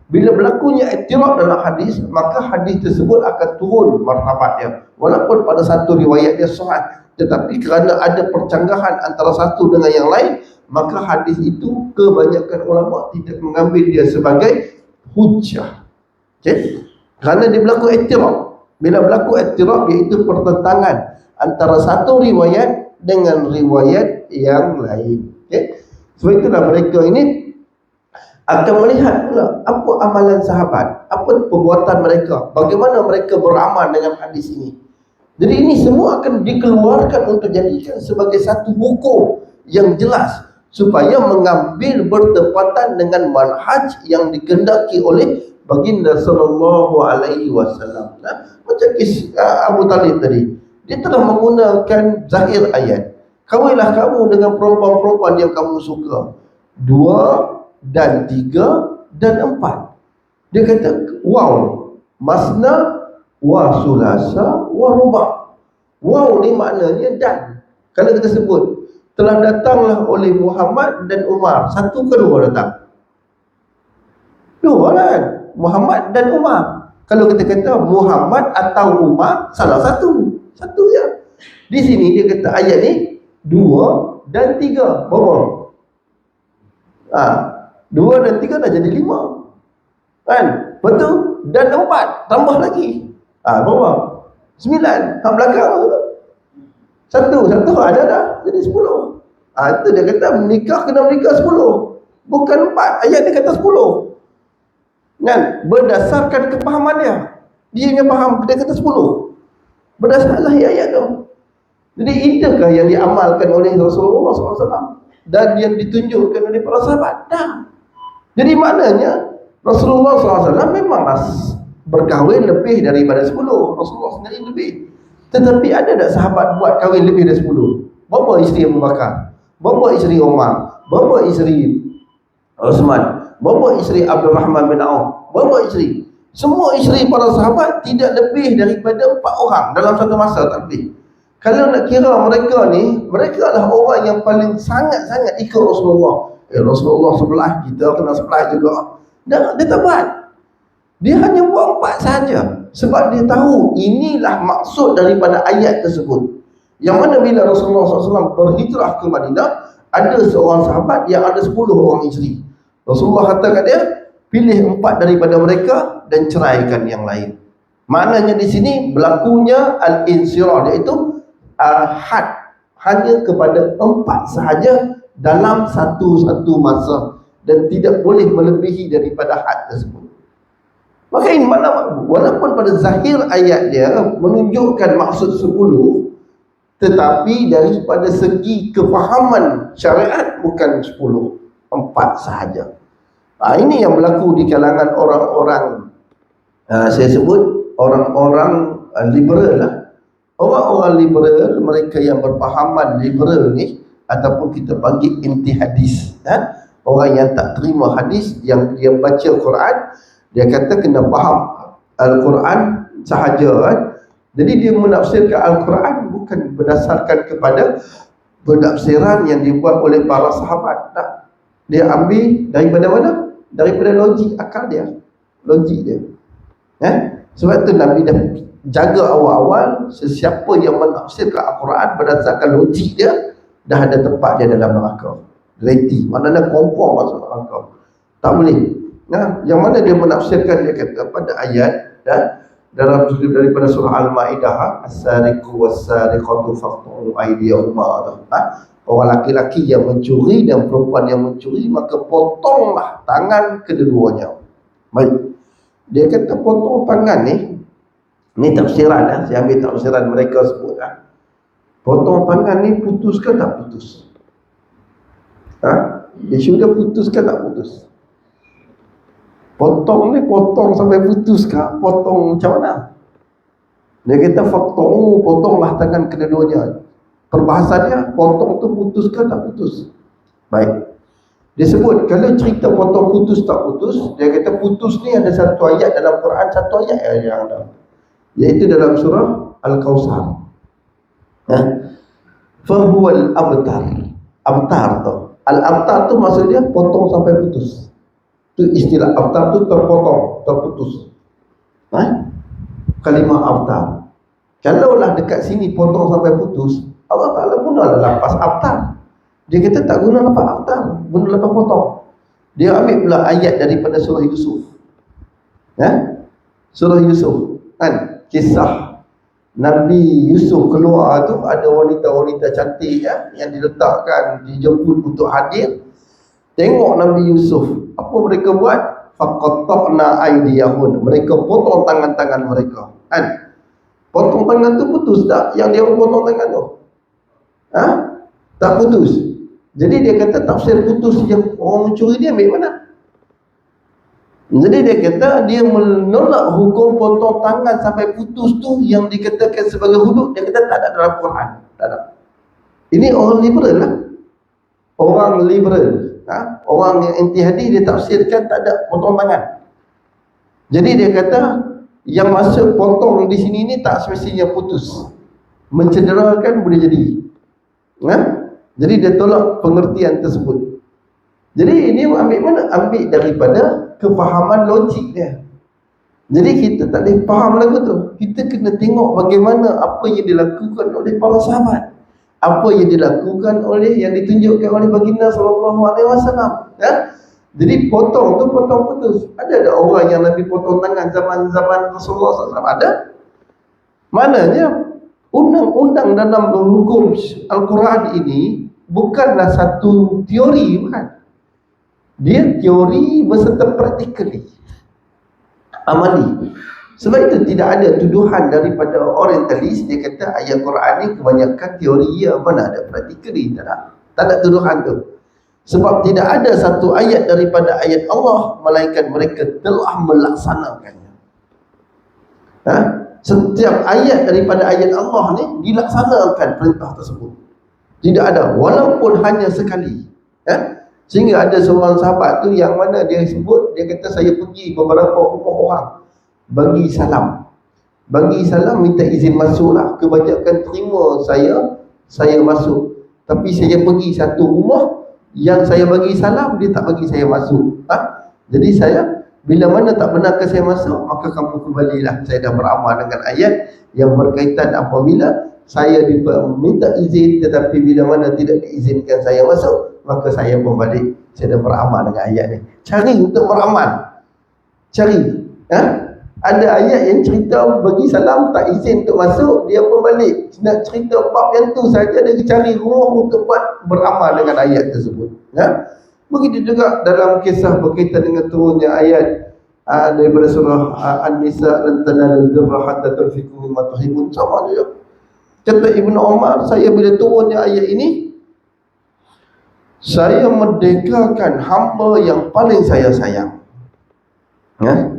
Bila berlakunya ittirab dalam hadis, maka hadis tersebut akan turun martabatnya, walaupun pada satu riwayat dia sahih, tetapi kerana ada percanggahan antara satu dengan yang lain, maka hadis itu kebanyakan ulama tidak mengambil dia sebagai hujjah. Kerana dia berlaku ittirab. Bila berlaku ittirab, iaitu pertentangan antara satu riwayat dengan riwayat yang lain. Sebab itulah mereka ini akan melihat pula apa amalan sahabat, apa perbuatan mereka, bagaimana mereka beramal dengan hadis ini. Jadi ini semua akan dikeluarkan untuk jadikan sebagai satu hukum yang jelas, supaya mengambil bertepatan dengan manhaj yang dikehendaki oleh baginda sallallahu alaihi wasallam. Macam Abu Talib tadi, dia telah menggunakan zahir ayat, kawinlah kamu dengan perempuan-perempuan yang kamu suka, 2 dan 3 dan 4. Dia kata wow, masna wa sulasa wa ruba'. Wow ni maknanya dan. Kalau kita sebut telah datanglah oleh Muhammad dan Umar, satu ke dua datang? 2 kan? Muhammad dan Umar. Kalau kita kata Muhammad atau Umar, salah satu ya. Di sini dia kata ayat ni 2 dan 3. Berapa? 2 dan 3 dah jadi 5. Kan? Betul? Dan 4 tambah lagi. Berapa? 9. Hang belakang satu ada dah jadi 10. Itu dia kata menikah kena menikah 10, bukan 4. Ayat dia kata 10 kan, berdasarkan kepahaman dia yang faham, dia kata 10 berdasarkan ayat tu. Jadi itukah yang diamalkan oleh Rasulullah SAW dan yang ditunjukkan oleh para sahabat? Jadi maknanya Rasulullah SAW memanglah berkahwin lebih daripada 10. Rasulullah sendiri lebih. Tetapi ada tak sahabat buat kahwin lebih dari 10? Berapa isteri Abu Bakar? Berapa isteri Umar? Berapa isteri Osman? Berapa isteri Abdul Rahman bin Auf? Berapa isteri? Semua isteri para sahabat tidak lebih daripada 4 orang dalam satu masa, tak lebih. Kalau nak kira mereka ni, mereka adalah orang yang paling sangat-sangat ikut Rasulullah. Rasulullah sebelah, kita kena sebelah juga. Dan dia tak buat. Dia hanya buat 4 sahaja. Sebab dia tahu inilah maksud daripada ayat tersebut. Yang mana bila Rasulullah SAW berhijrah ke Madinah, ada seorang sahabat yang ada 10 orang isteri. Rasulullah kata kat dia, pilih 4 daripada mereka dan ceraikan yang lain. Maknanya di sini berlakunya al-insirah, iaitu had hanya kepada 4 sahaja dalam satu masa dan tidak boleh melebihi daripada had tersebut. Maka ini mana, walaupun pada zahir ayat dia menunjukkan maksud 10, tetapi daripada segi kefahaman syariat bukan 10, 4 sahaja. Ini yang berlaku di kalangan orang-orang, saya sebut orang-orang liberal lah. Orang-orang liberal, mereka yang berpahaman liberal ni, ataupun kita panggil inti hadis, orang yang tak terima hadis, yang dia baca Quran, dia kata kena faham Al-Quran sahaja, kan? Jadi dia menafsirkan Al-Quran bukan berdasarkan kepada penafsiran yang dibuat oleh para sahabat. Tak. Dia ambil daripada mana? Daripada logik akal dia, logik dia. Sebab tu Nabi dah jaga awal-awal, sesiapa yang menafsirkan Al-Quran berdasarkan logik dia, dah ada tempat dia dalam neraka. Reti, maknanya confirm masuk neraka. Tak boleh. Yang mana dia menafsirkan, dia kata pada ayat dalam daripada surah Al-Ma'idah, as-sariqu was-sariqatu faqta'u aydiyahuma. Orang laki-laki yang mencuri dan perempuan yang mencuri, maka potonglah tangan kedua-duanya. Baik. Dia kata potong tangan ni tafsiran, saya ambil tafsiran mereka sebut. Potong tangan ni putus ke tak putus? Dia sudah putus ke tak putus? Potong ni potong sampai putus ke? Potong macam mana? Dia kata faqta'u, potonglah tangan kedua-duanya. Perbahasannya potong tu putus ke tak putus? Baik. Dia sebut kalau cerita potong putus tak putus, dia kata putus ni ada satu ayat dalam Quran, satu ayat yang ada, iaitu dalam surah Al-Kawthar. Fahuwal abtar. Abtar tu, al-abtar tu maksudnya potong sampai putus. Itu istilah abtar tu, terpotong, terputus. Kalimah abtar. Kalaulah dekat sini potong sampai putus, Allah Ta'ala gunalah lafaz abtar. Dia kata tak guna lafaz abtar, guna lafaz potong. Dia ambil pula ayat daripada surah Yusuf. Surah Yusuf, kan? Kisah Nabi Yusuf keluar tu, ada wanita-wanita cantik yang diletakkan, dijemput untuk hadir. Tengok Nabi Yusuf, apa mereka buat? Faqatta'na aydiyahun, mereka potong tangan-tangan mereka, kan? Potong tangan tu putus tak? Yang dia potong tangan tu tak putus. Jadi dia kata tafsir putus yang orang mencuri dia ambil mana? Jadi dia kata dia menolak hukum potong tangan sampai putus tu yang dikatakan sebagai hudud. Dia kata tak ada dalam Quran. Tak ada. Ini orang liberal lah. Orang liberal, orang yang anti hadis, dia tafsirkan tak ada potong tangan. Jadi dia kata yang masuk potong di sini ni tak semestinya putus, mencederakan boleh jadi. Jadi dia tolak pengertian tersebut. Jadi ini ambil mana? Ambil daripada kefahaman logik dia. Jadi kita tak boleh faham lagu tu. Kita kena tengok bagaimana apa yang dilakukan oleh para sahabat, apa yang dilakukan oleh, yang ditunjukkan oleh baginda sallallahu alaihi wasallam. Jadi potong tu potong putus. Ada orang yang Nabi potong tangan zaman-zaman Rasulullah SAW? Ada. Maknanya undang-undang dalam hukum Al-Quran ini bukanlah satu teori, bukan. Dia teori beserta practically, amali. Sebab itu tidak ada tuduhan daripada orientalis. Dia kata ayat Quran ni kebanyakan teori, ya, mana ada practically. Tak ada tuduhan tu. Sebab tidak ada satu ayat daripada ayat Allah melainkan mereka telah melaksanakannya. Setiap ayat daripada ayat Allah ni dilaksanakan perintah tersebut. Tidak ada, walaupun hanya sekali. Sehingga ada seorang sahabat tu yang mana dia sebut, dia kata saya pergi beberapa rumah orang, bagi salam. Bagi salam, minta izin masuk lah. Kebanyakan terima saya masuk. Tapi saya pergi satu rumah, yang saya bagi salam, dia tak bagi saya masuk. Jadi saya, bila mana tak benarkan saya masuk, maka kamu kembalilah. Saya dah beramal dengan ayat yang berkaitan apabila saya minta izin, tetapi bila mana tidak diizinkan saya masuk, maka saya pun balik. Saya dah beramal dengan ayat ni. Cari untuk beramal. Cari. Ada ayat yang cerita bagi salam, tak izin untuk masuk, dia pun balik. Nak cerita bab yang tu saja, dia cari rumah untuk buat beramal dengan ayat tersebut. Begitu juga dalam kisah berkaitan dengan turunnya ayat daripada surah An-Nisa, lan tanalul birra hatta tunfiqu mimma tuhibbun. Sama juga. Kata Ibnu Umar, saya bila turunnya ayat ini, saya merdekakan hamba yang paling saya sayang.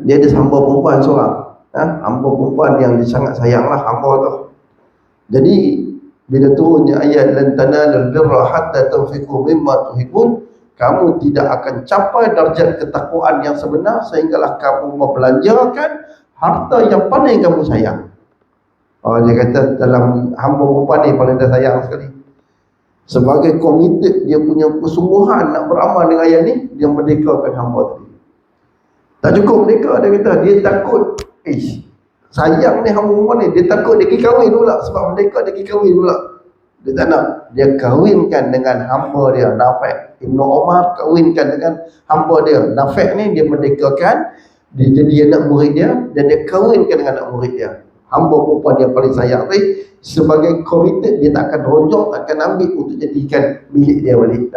Dia ada hamba perempuan seorang, hamba perempuan yang dia sangat sayanglah hamba tu. Jadi bila turunnya ayat lan tanalul birra hatta tunfiqu mimma tuhibbun, kamu tidak akan capai darjat ketakwaan yang sebenar sehinggalah kamu membelanjakan harta yang paling kamu sayang. Dia kata dalam hamba perempuan ni paling dia sayang sekali. Sebagai komited, dia punya kesungguhan nak beramal dengan ayat ni, dia merdekakan hamba tadi. Tak cukup merdeka, dia kata dia takut, sayang ni hamba perempuan ni, dia takut dia pergi kahwin pula. Sebab merdeka dia pergi kahwin pula. Dia tak nak, dia kahwinkan dengan hamba dia Nafi'. Ibnu Umar kahwinkan dengan hamba dia Nafi' ni, dia merdekakan, dia jadi anak murid dia, dan dia kahwinkan dengan anak murid dia. Hamba perempuan yang paling sayang ni, sebagai komited, dia tak akan rojok, tak akan ambil untuk jadikan milik dia balik.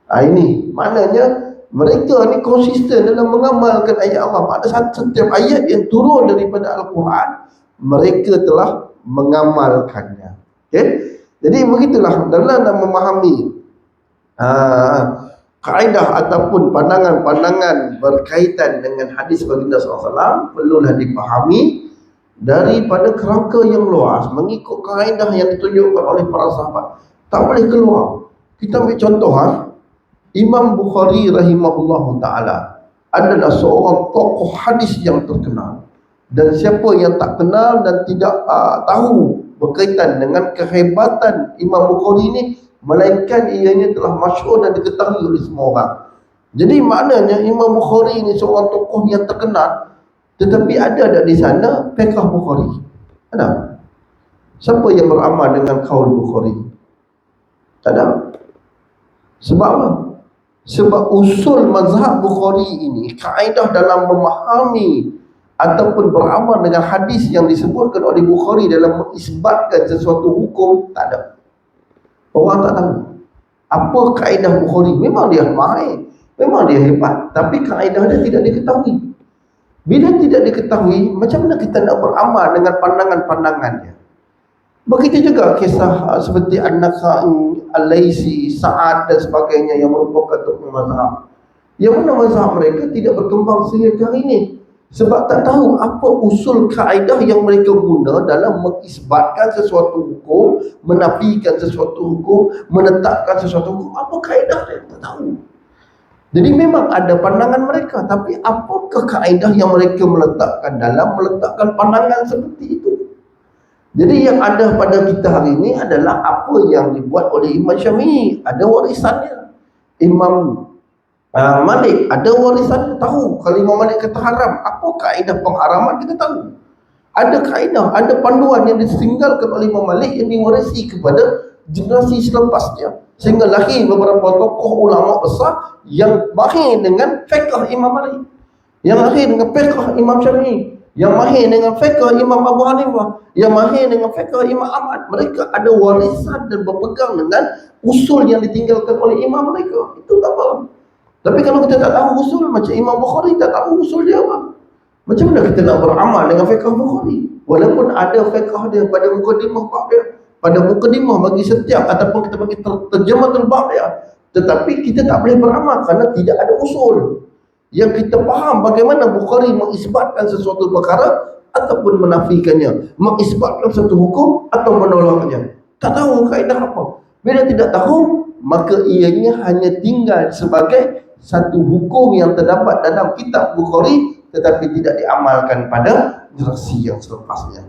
Ini maknanya mereka ni konsisten dalam mengamalkan ayat Allah. Pada setiap ayat yang turun daripada Al-Quran, mereka telah mengamalkannya. Jadi begitulah dalam memahami kaedah ataupun pandangan-pandangan berkaitan dengan hadis baginda SAW, perlulah dipahami daripada kerangka yang luas, mengikut kaedah yang ditunjukkan oleh para sahabat. Tak boleh keluar. Kita ambil contoh, Imam Bukhari rahimahullahu ta'ala adalah seorang tokoh hadis yang terkenal. Dan siapa yang tak kenal dan tidak tahu berkaitan dengan kehebatan Imam Bukhari ini, melainkan ianya telah masyhur dan diketahui oleh semua orang. Jadi maknanya Imam Bukhari ini seorang tokoh yang terkenal, tetapi ada di sana fiqh Bukhari. Ada? Siapa yang beramal dengan kaul Bukhari? Tak ada. Sebab apa? Sebab usul mazhab Bukhari ini, kaedah dalam memahami ataupun beramal dengan hadis yang disebutkan oleh Bukhari dalam mengisbatkan sesuatu hukum, tak ada. Orang tak tahu apa kaedah Bukhari. Memang dia mahir, memang dia hebat, tapi kaedah dia tidak diketahui. Bila tidak diketahui, macam mana kita nak beramal dengan pandangan-pandangannya? Begitu juga kisah seperti An-Nakhai, Al-Laisi, Sa'ad dan sebagainya yang merupakan tokoh mazhab. Yang mana mazhab mereka tidak berkembang sehingga hari ini. Sebab tak tahu apa usul kaedah yang mereka guna dalam mengisbatkan sesuatu hukum, menafikan sesuatu hukum, menetapkan sesuatu hukum. Apa kaedah dia? Tak tahu. Jadi memang ada pandangan mereka, tapi apakah kaedah yang mereka meletakkan dalam meletakkan pandangan seperti itu? Jadi yang ada pada kita hari ini adalah apa yang dibuat oleh Imam Syafi'i, ada warisannya. Imam Malik ada warisannya, tahu. Kalau Imam Malik kata haram, apa kaedah pengharaman kita tahu. Ada kaedah, ada panduan yang ditinggalkan oleh Imam Malik yang diwarisi kepada generasi selepasnya. Sehingga lahir beberapa tokoh ulama besar yang mahir dengan fiqh Imam Malik, yang mahir dengan fiqh Imam Syafi'i, yang mahir dengan fiqh Imam Abu Hanifah, yang mahir dengan fiqh Imam Ahmad. Mereka ada warisan dan berpegang dengan usul yang ditinggalkan oleh imam mereka. Itu tak apa. Tapi kalau kita tak tahu usul, macam Imam Bukhari tak tahu usul dia apa, macam mana kita nak beramal dengan fiqh Bukhari? Walaupun ada fiqh dia pada mukadimah bab dia, pada mukadimah bagi setiap ataupun kita bagi terjematul bab dia, tetapi kita tak boleh beramal kerana tidak ada usul yang kita faham bagaimana Bukhari mengisbatkan sesuatu perkara ataupun menafikannya, mengisbatkan satu hukum atau menolaknya. Tak tahu kaedah apa. Bila tidak tahu, maka ianya hanya tinggal sebagai satu hukum yang terdapat dalam kitab Bukhari tetapi tidak diamalkan pada generasi yang selepasnya.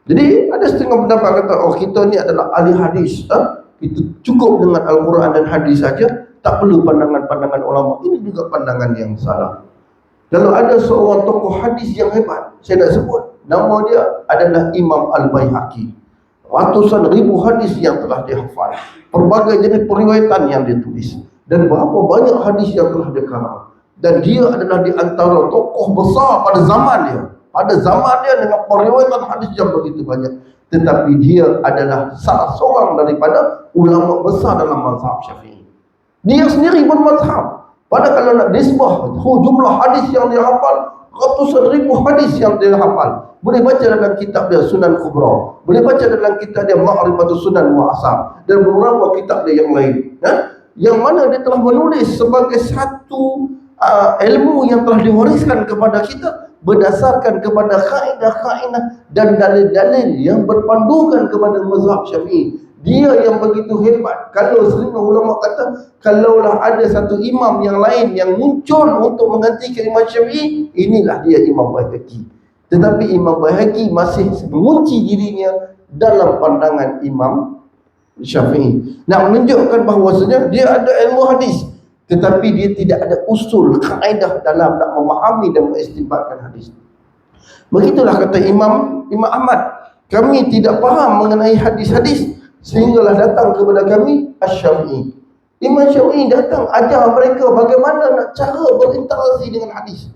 Jadi ada setengah pendapat kata, oh kita ni adalah ahli hadis, kita cukup dengan Al-Quran dan hadis saja, tak perlu pandangan-pandangan ulama. Ini juga pandangan yang salah. Kalau ada seorang tokoh hadis yang hebat, saya nak sebut nama dia adalah Imam Al-Baihaqi. Ratusan ribu hadis yang telah dia hafal, pelbagai jenis periwayatan yang dia tulis, dan berapa banyak hadis yang telah dia karang. Dan dia adalah di antara tokoh besar pada zaman dia. Pada zaman dia dengan periwayatan hadis yang begitu banyak. Tetapi dia adalah salah seorang daripada ulama besar dalam mazhab Syafi'i. Dia sendiri pun mazhab. Pada kalau nak nisbah jumlah hadis yang dia hafal, ratusan ribu hadis yang dia hafal. Boleh baca dalam kitab dia Sunan Kubra, boleh baca dalam kitab dia Ma'rifatus Sunan wa Asar, dan beberapa kitab dia yang lain, yang mana dia telah menulis sebagai satu ilmu yang telah diwariskan kepada kita berdasarkan kepada kaedah-kaedah dan dalil-dalil yang berpandukan kepada mazhab Syafi'i. Dia yang begitu hebat. Kalau sering ulama kata, kalaulah ada satu imam yang lain yang muncul untuk menggantikan Imam Syafi'i, inilah dia Imam Baihaqi. Tetapi Imam Baihaqi masih mengunci dirinya dalam pandangan Imam Syafi'i. Nak menunjukkan bahawasanya dia ada ilmu hadis, tetapi dia tidak ada usul kaedah dalam nak memahami dan mengistinbatkan hadis. Begitulah kata Imam Ahmad, kami tidak faham mengenai hadis-hadis sehinggalah datang kepada kami Asy-Syafi'i. Imam Syafi'i datang ajar mereka bagaimana nak cara berinteraksi dengan hadis.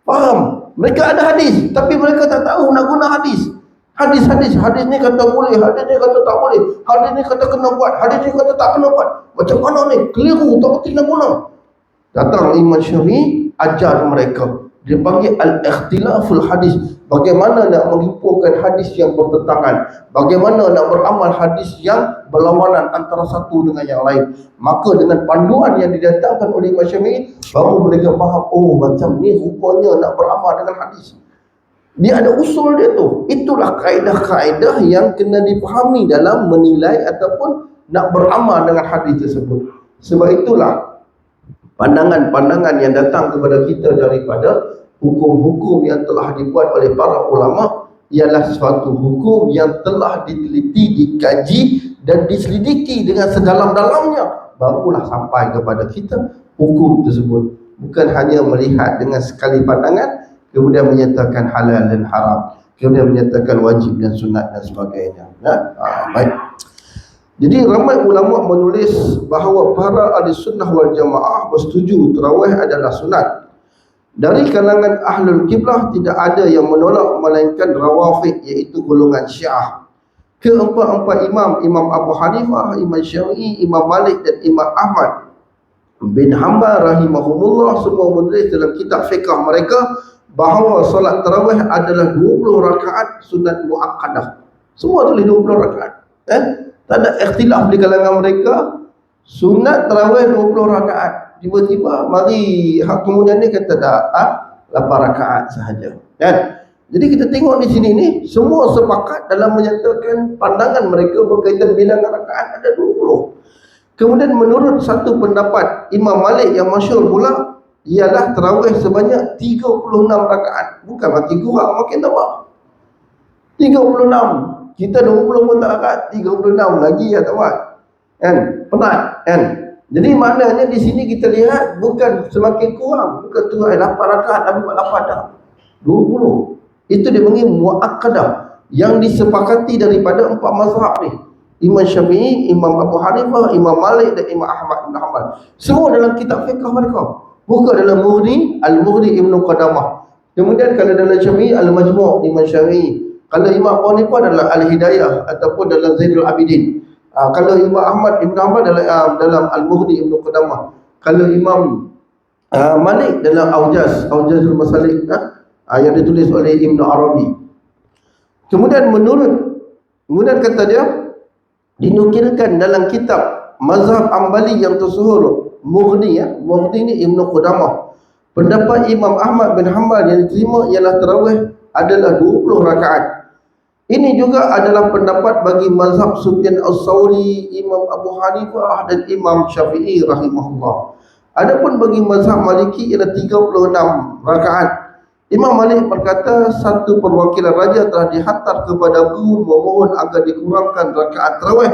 Faham? Mereka ada hadis, tapi mereka tak tahu nak guna hadis. Hadis ni kata boleh, hadis ni kata tak boleh, hadis ni kata kena buat, hadis ni kata tak kena buat. Macam mana ni? Keliru, tak betul nak guna. Datang Imam Syafi'i ajar mereka. Dia panggil al-ikhtilaful hadis. Bagaimana nak menghimpunkan hadis yang bertentangan, bagaimana nak beramal hadis yang berlawanan antara satu dengan yang lain. Maka dengan panduan yang didatangkan oleh Imam Syafi'i, baru mereka faham, oh macam ni rupanya nak beramal dengan hadis. Dia ada usul dia tu. Itulah kaedah-kaedah yang kena dipahami dalam menilai ataupun nak beramal dengan hadis tersebut. Sebab itulah pandangan-pandangan yang datang kepada kita daripada hukum-hukum yang telah dibuat oleh para ulama ialah suatu hukum yang telah diteliti, dikaji dan diselidiki dengan sedalam-dalamnya, barulah sampai kepada kita hukum tersebut. Bukan hanya melihat dengan sekali pandangan kemudian menyatakan halal dan haram, kemudian menyatakan wajib dan sunat dan sebagainya. Baik. Jadi ramai ulama menulis bahawa para ahli sunnah wal jamaah bersetuju tarawih adalah sunat. Dari kalangan ahlul kiblah tidak ada yang menolak melainkan rawafid, iaitu golongan Syiah. Keempat-empat imam, Imam Abu Hanifah, Imam Syafi'i, Imam Malik dan Imam Ahmad bin Hanbal rahimahumullah semua menulis dalam kitab fiqh mereka bahawa solat tarawih adalah 20 rakaat sunat muakkadah. Semua tulis 20 rakaat. Tak ada ikhtilaf di kalangan mereka. Sunat tarawih 20 rakaat. Tiba-tiba mari hak kemudian ni kata dah 8 rakaat sahaja. Kan? Jadi kita tengok di sini ni semua sepakat dalam menyatakan pandangan mereka berkaitan bilangan rakaat ada 20. Kemudian menurut satu pendapat Imam Malik yang masyhur pula ialah tarawih sebanyak 36 rakaat. Bukan makin kurang, makin tambah. 36. Kita 20 pun tak rakaat, 36 lagi ya tak buat. Kan? Penat kan? Jadi maknanya di sini kita lihat bukan semakin kurang, bukan tu 8 rakaat tapi 8 dah. 20. Itu dia panggil muakkadah yang disepakati daripada 4 mazhab ni. Imam Syafi'i, Imam Abu Hanifah, Imam Malik dan Imam Ahmad bin Hanbal. Semua dalam kitab fiqh mereka. Buka dalam Mughni, Al-Mughni Ibn Qadamah. Kemudian kalau dalam Syafi'i, Al-Majmu' Imam Syafi'i. Kalau Imam Abu Hanifah adalah Al-Hidayah ataupun dalam Zainul Abidin. Kalau Imam Ahmad Ibn Hanbal dalam Al-Mughni Ibn Qadamah. Kalau Imam Malik dalam Aujazul Masalik, yang ditulis oleh Ibn Arabi. Kemudian kemudian kata dia, dinukilkan dalam kitab mazhab Ambali yang tersohor, Mughni Mughni ni Ibn Qudamah. Pendapat Imam Ahmad bin Hanbal yang diterima ialah tarawih adalah 20 rakaat. Ini juga adalah pendapat bagi mazhab Sufyan As-Sawri, Imam Abu Hanifah dan Imam Syafi'i rahimahullah. Adapun bagi mazhab Maliki ialah 36 rakaat. Imam Malik berkata, satu perwakilan raja telah dihantar kepadaku memohon agar dikurangkan rakaat tarawih.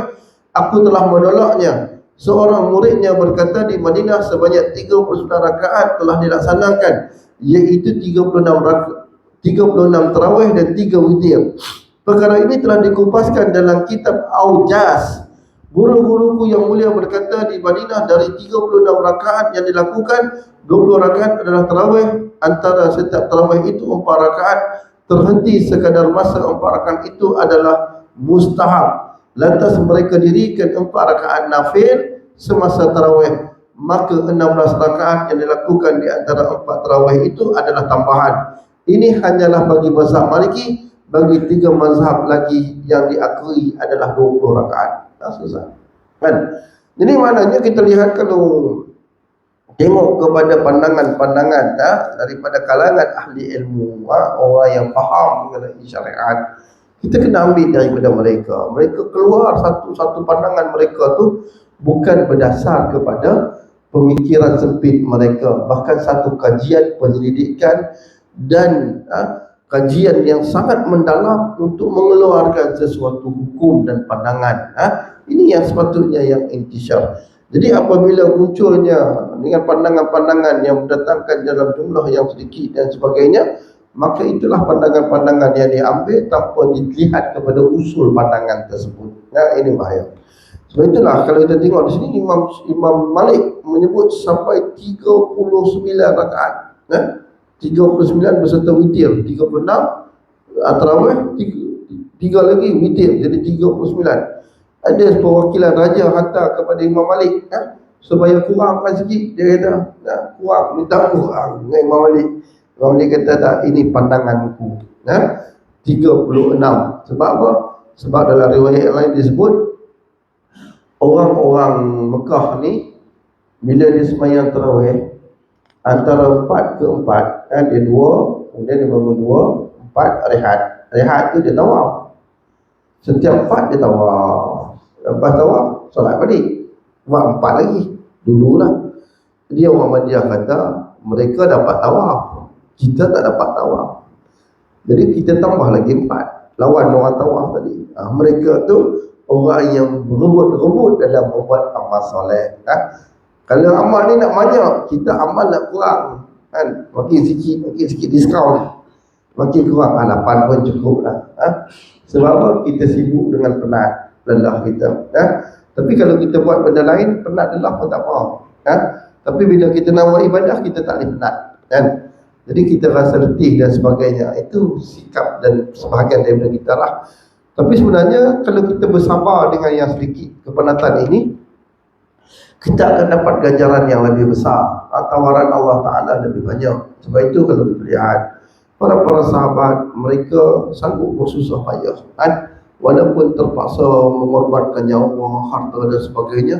Aku telah menolaknya. Seorang muridnya berkata, di Madinah sebanyak 39 rakaat telah dilaksanakan, iaitu 36 tarawih dan 3 witir. Perkara ini telah dikupaskan dalam kitab Aujaz. Guru-guruku yang mulia berkata, di Madinah dari 36 rakaat yang dilakukan, 20 rakaat adalah tarawih. Antara setiap tarawih itu 4 rakaat. Terhenti sekadar masa 4 rakaat itu adalah mustahab. Lantas mereka dirikan 4 rakaat nafil semasa tarawih. Maka 16 rakaat yang dilakukan di antara 4 tarawih itu adalah tambahan. Ini hanyalah bagi mazhab Maliki. Bagi 3 mazhab lagi yang diakui adalah 20 rakaat. Susah kan? Jadi maknanya kita lihat, kalau tengok kepada pandangan-pandangan daripada kalangan ahli ilmu, orang yang faham mengenai syariat, kita kena ambil daripada mereka. Mereka keluar satu pandangan mereka tu bukan berdasar kepada pemikiran sempit mereka, bahkan satu kajian penyelidikan dan kajian yang sangat mendalam untuk mengeluarkan sesuatu hukum dan pandangan. Ini yang sepatutnya yang intisyar. Jadi apabila munculnya dengan pandangan-pandangan yang mendatangkan dalam jumlah yang sedikit dan sebagainya, maka itulah pandangan-pandangan yang diambil tanpa dilihat kepada usul pandangan tersebut. Ini bahaya. Sebab itulah kalau kita tengok di sini, Imam Malik menyebut sampai 39 rakaat. 39 beserta witir, 36 tarawih, 3 lagi witir, jadi 39. Ada perwakilan raja hantar kepada Imam Malik supaya kurangkan sikit. Dia kata kurang, minta kurang dengan Imam Malik. Imam Malik kata tak, ini pandanganku. 36. Sebab apa? Sebab dalam riwayat yang lain disebut, orang-orang Mekah ni bila dia sembahyang tarawih antara 4 ke 4, dia 2, kemudian dia bangun 2, 4 rehat tu dia tawaf. Setiap 4 dia tawaf. Lepas tawaf, solat balik, buat 4 lagi. Dululah. Jadi orang Madinah kata, mereka dapat tawaf, kita tak dapat tawaf. Jadi kita tambah lagi 4, lawan orang tawaf tadi. Mereka tu orang yang berebut-rebut dalam membuat amal soleh. Kalau amal ni nak banyak, kita amal nak kurang kan? Makin sikit diskaun, makin kurang 8 pun cukup lah. Sebab apa? Kita sibuk dengan penat lelah kita. Tapi kalau kita buat benda lain, penat lelah pun tak apa. Tapi bila kita nak buat ibadah, kita tak boleh penat kan? Jadi kita rasa letih dan sebagainya. Itu sikap dan sebahagian daripada kita lah. Tapi sebenarnya kalau kita bersabar dengan yang sedikit kepenatan ini, kita akan dapat ganjaran yang lebih besar. Tawaran Allah Ta'ala lebih banyak. Sebab itu kalau kita lihat para sahabat, mereka sanggup bersusah payah walaupun terpaksa mengorbankan nyawa, harta dan sebagainya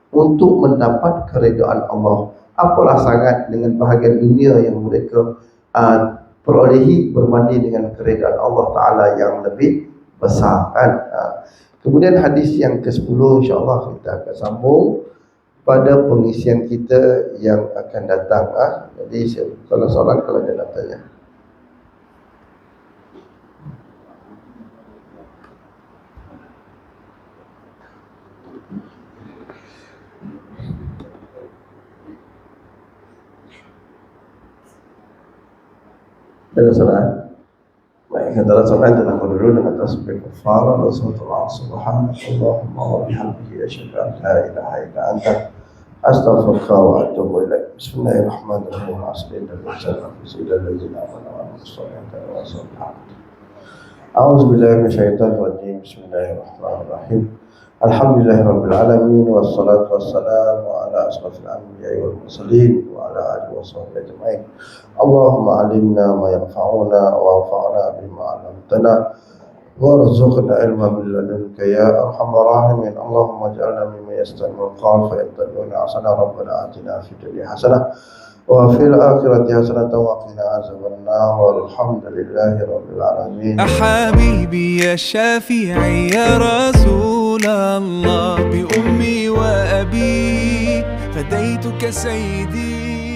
untuk mendapat keredaan Allah. Apalah sangat dengan bahagian dunia yang mereka perolehi berbanding dengan keredaan Allah Ta'ala yang lebih besar Kemudian hadis yang ke-10 insyaAllah kita akan sambung pada pengisian kita yang akan datang. Jadi kalau soalan, kalau ada nak tanya. Ada soalan? Baik, kita langsung aja dulu dengan tasbih kafarah dan salawat subhanallahumma wa bihamdihi asyhadu an la ilaha illa anta astaghfiruka wa atubu ilaik. Bismillahirrahmanirrahim. A'udzu billahi minasyaitonir rajim. Bismillahirrahmanirrahim. Alhamdulillahirabbil alamin wassalatu wassalamu ala asrofil anbiya'i wal mursalin wa ala alihi washabbihi ajma'in. Allahumma 'allimna ma yanfa'una wanfa'na bima 'allamtana warzuqna ilman min ladunka ya arhamar rahimin. Allahumma ij'alna mimman yastami'una al-qawla fayattabi'una ahsana. Rabbana atina fid dunya hasanah wa fil akhirati hasanatan wa qina azabannar. Walhamdulillahi rabbil alamin. حبيبي يا شافعي يا رسول الله بأمي وأبي فديتك سيدي